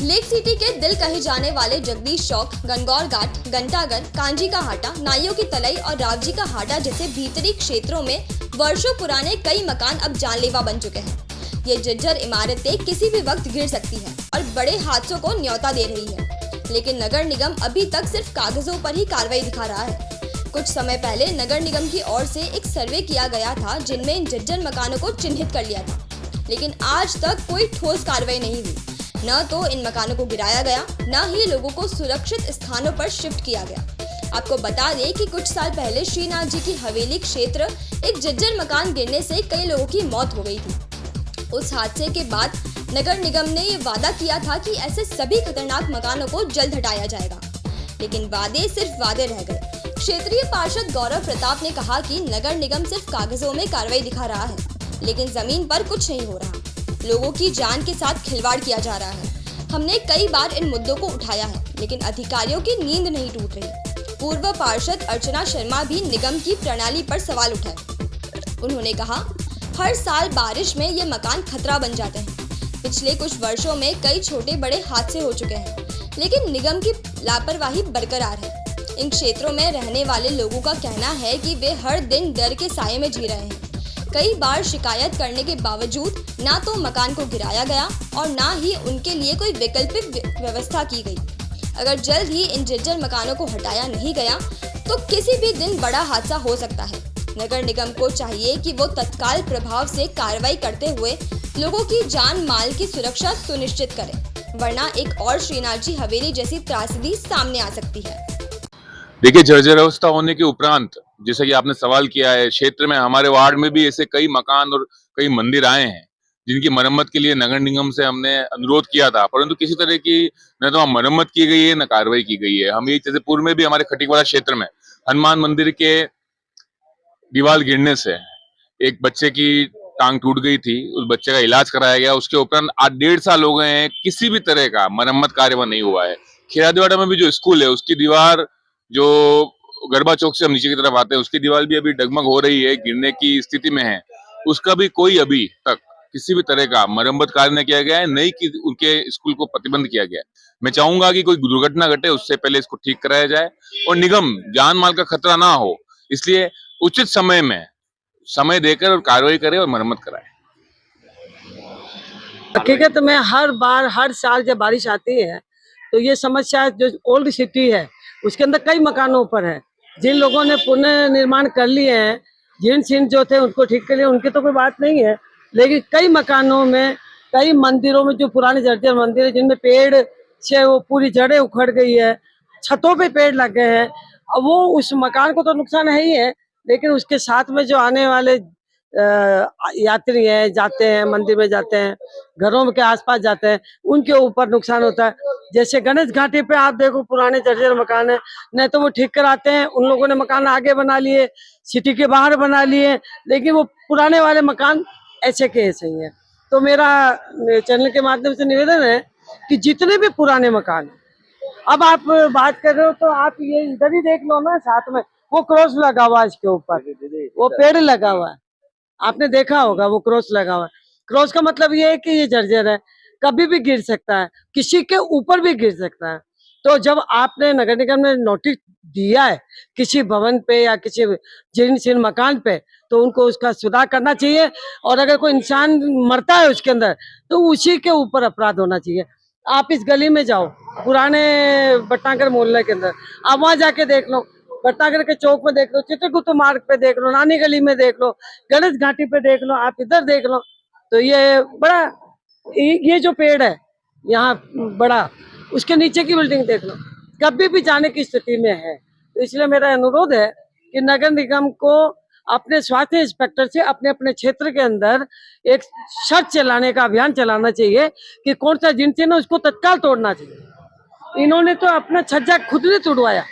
Lake city के दिल कहे जाने वाले जगदीश चौक, गणगौर घाट, घंटाघर, कांजी का हाटा, नाइयों की तलाई और रावजी का हाटा जैसे भीतरी क्षेत्रों में वर्षों पुराने कई मकान अब जानलेवा बन चुके हैं। ये जर्जर इमारतें किसी भी वक्त गिर सकती हैं और बड़े हादसों को न्योता दे रही है। लेकिन नगर निगम अभी तक सिर्फ कागजों पर ही कार्रवाई दिखा रहा है। कुछ समय पहले नगर निगम की ओर से एक सर्वे किया गया था जिनमें इन जर्जर मकानों को चिन्हित कर लिया था, लेकिन आज तक कोई ठोस कार्रवाई नहीं हुई। न तो इन मकानों को गिराया गया, न ही लोगों को सुरक्षित स्थानों पर शिफ्ट किया गया। आपको बता दें कि कुछ साल पहले श्रीनाथ जी की हवेली क्षेत्र एक जर्जर मकान गिरने से कई लोगों की मौत हो गई थी। उस हादसे के बाद नगर निगम ने ये वादा किया था कि ऐसे सभी खतरनाक मकानों को जल्द हटाया जाएगा, लेकिन वादे सिर्फ वादे रह गए। क्षेत्रीय पार्षद गौरव प्रताप ने कहा कि नगर निगम सिर्फ कागजों में कार्रवाई दिखा रहा है, लेकिन जमीन पर कुछ नहीं हो रहा। लोगों की जान के साथ खिलवाड़ किया जा रहा है। हमने कई बार इन मुद्दों को उठाया है, लेकिन अधिकारियों की नींद नहीं टूट रही। पूर्व पार्षद अर्चना शर्मा भी निगम की प्रणाली पर सवाल उठाए। उन्होंने कहा, हर साल बारिश में ये मकान खतरा बन जाते हैं। पिछले कुछ वर्षों में कई छोटे बड़े हादसे हो चुके हैं, लेकिन निगम की लापरवाही बरकरार है। इन क्षेत्रों में रहने वाले लोगों का कहना है कि वे हर दिन डर के साये में जी रहे हैं। कई बार शिकायत करने के बावजूद ना तो मकान को गिराया गया और ना ही उनके लिए कोई वैकल्पिक व्यवस्था की गई। अगर जल्द ही इन जर्जर मकानों को हटाया नहीं गया तो किसी भी दिन बड़ा हादसा हो सकता है। नगर निगम को चाहिए कि वो तत्काल प्रभाव से कार्रवाई करते हुए लोगों की जान माल की सुरक्षा सुनिश्चित करें, वरना एक और श्रीनाथ जी हवेली जैसी त्रासदी सामने आ सकती है। देखिए, जर्जर अवस्था होने के उपरांत, जैसा कि आपने सवाल किया है, क्षेत्र में हमारे वार्ड में भी ऐसे कई मकान और कई मंदिर आए हैं जिनकी मरम्मत के लिए नगर निगम से हमने अनुरोध किया था, परंतु किसी तरह की न तो मरम्मत की गई है न कार्रवाई की गई है। हम ये जैसे पूर्व में भी हमारे खटीकवाड़ा क्षेत्र में हनुमान मंदिर के दीवार गिरने से एक बच्चे की टांग टूट गई थी, उस बच्चे का इलाज कराया गया। उसके उपरांत आज 1.5 साल हो गए हैं, किसी भी तरह का मरम्मत कार्य नहीं हुआ है। खिरादीवाड़ा में भी जो स्कूल है उसकी दीवार, जो गरबा चौक से हम नीचे की तरफ आते हैं, उसकी दीवार भी अभी डगमग हो रही है, गिरने की स्थिति में है। उसका भी कोई अभी तक किसी भी तरह का मरम्मत कार्य नहीं किया गया है, नहीं कि उनके स्कूल को प्रतिबंध किया गया है। मैं चाहूंगा कि कोई दुर्घटना घटे उससे पहले इसको ठीक कराया जाए और निगम जान माल का खतरा ना हो, इसलिए उचित समय में समय देकर और कार्रवाई करे और मरम्मत कराए। हकीकत में हर बार हर साल जब बारिश आती है तो ये समस्या जो ओल्ड सिटी है उसके अंदर कई मकानों पर है। जिन लोगों ने पुनर्निर्माण कर लिए हैं, जिन सीन जो थे उनको ठीक कर लिए, उनकी तो कोई बात नहीं है, लेकिन कई मकानों में, कई मंदिरों में जो पुराने जर्जर मंदिर है जिनमें पेड़ से वो पूरी जड़ें उखड़ गई है, छतों पे पेड़ लग गए हैं। अब वो उस मकान को तो नुकसान है ही है, लेकिन उसके साथ में जो आने वाले यात्री हैं, जाते हैं मंदिर में, जाते हैं घरों के आसपास जाते हैं, उनके ऊपर नुकसान होता है। जैसे गणेश घाटी पे आप देखो पुराने जर्जर मकान है, नहीं तो वो ठीक कराते हैं, उन लोगों ने मकान आगे बना लिए, सिटी के बाहर बना लिए, लेकिन वो पुराने वाले मकान ऐसे के ऐसे ही है। तो मेरा चैनल के माध्यम से निवेदन है कि जितने भी पुराने मकान है, अब आप बात कर रहे हो तो आप ये इधर ही देख लो ना, साथ में वो क्रॉस लगा हुआ है, इसके ऊपर वो पेड़ लगा हुआ है, आपने देखा होगा वो क्रॉस लगा हुआ है। क्रॉस का मतलब ये है कि ये जर्जर है, कभी भी गिर सकता है, किसी के ऊपर भी गिर सकता है। तो जब आपने नगर निगम ने नोटिस दिया है किसी भवन पे या किसी जीर्ण मकान पे, तो उनको उसका सुधार करना चाहिए, और अगर कोई इंसान मरता है उसके अंदर तो उसी के ऊपर अपराध होना चाहिए। आप इस गली में जाओ, पुराने भटनागर मोहल्ले के अंदर, आप वहां जाके देख लो, भटनागर के चौक में देख लो, चित्रगुप्त मार्ग पे देख लो, नानी गली में देख लो, गणेश घाटी पे देख लो, आप इधर देख लो, तो ये बड़ा, ये जो पेड़ है यहाँ बड़ा, उसके नीचे की बिल्डिंग देख लो, कभी भी जाने की स्थिति में है। तो इसलिए मेरा अनुरोध है कि नगर निगम को अपने स्वास्थ्य इंस्पेक्टर से अपने अपने क्षेत्र के अंदर एक सर्च चलाने का अभियान चलाना चाहिए कि कौन सा जिनस है ना उसको तत्काल तोड़ना चाहिए। इन्होंने तो अपना छज्जा खुद ने तोड़वाया,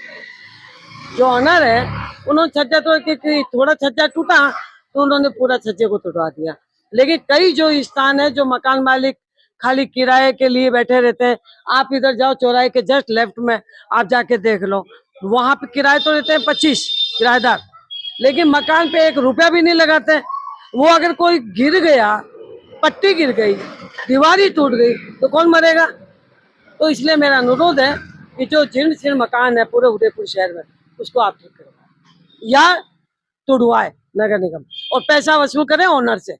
जो ऑनर है उन्होंने छज्जा तोड़ के, थोड़ा छज्जा टूटा तो उन्होंने पूरा छज्जे को तोड़वा दिया। लेकिन कई जो स्थान है, जो मकान मालिक खाली किराए के लिए बैठे रहते हैं, आप इधर जाओ चौराहे के जस्ट लेफ्ट में आप जाके देख लो, वहां पे किराए तो रहते हैं 25 किराएदार, लेकिन मकान पे 1 रुपया भी नहीं लगाते। वो अगर कोई गिर गया, पट्टी गिर गई, दीवार ही टूट गई, तो कौन मरेगा? तो इसलिए मेरा अनुरोध है कि जो जीर्ण शीर्ण मकान है पूरे उदयपुर शहर में, उसको आप ठीक करवाएं या तोड़वाए नगर निगम, और पैसा वसूल करें ओनर से।